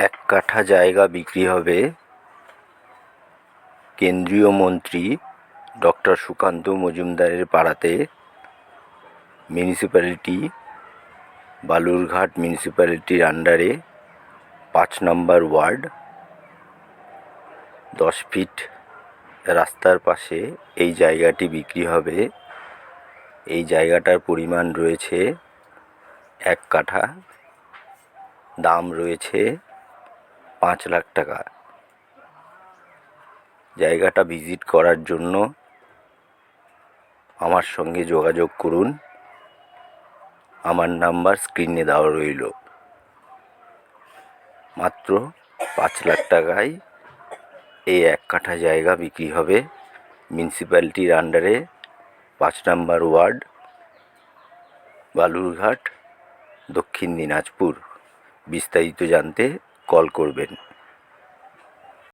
এক কাঠা জায়গা বিক্রি হবে কেন্দ্রীয় মন্ত্রী ডক্টর সুকান্ত মজুমদারের পাড়াতে, মিউনিসিপ্যালিটি বালুরঘাট মিউনিসিপ্যালিটির আন্ডারে 5 নম্বর ওয়ার্ড। 10 ফিট রাস্তার পাশে এই জায়গাটি বিক্রি হবে। এই জায়গাটার পরিমাণ রয়েছে 1 কাঠা, দাম রয়েছে 5 লাখ টাকা। জায়গাটা ভিজিট করার জন্য আমার সঙ্গে যোগাযোগ করুন। আমার নাম্বার স্ক্রিনে দেওয়া রইল। মাত্র 5 লাখ টাকায় এই 1 কাঠা জায়গা বিক্রি হবে মিউনিসিপ্যালিটির আন্ডারে, 5 নম্বর ওয়ার্ড, বালুরঘাট, দক্ষিণ দিনাজপুর। বিস্তারিত জানতে কল করবেন।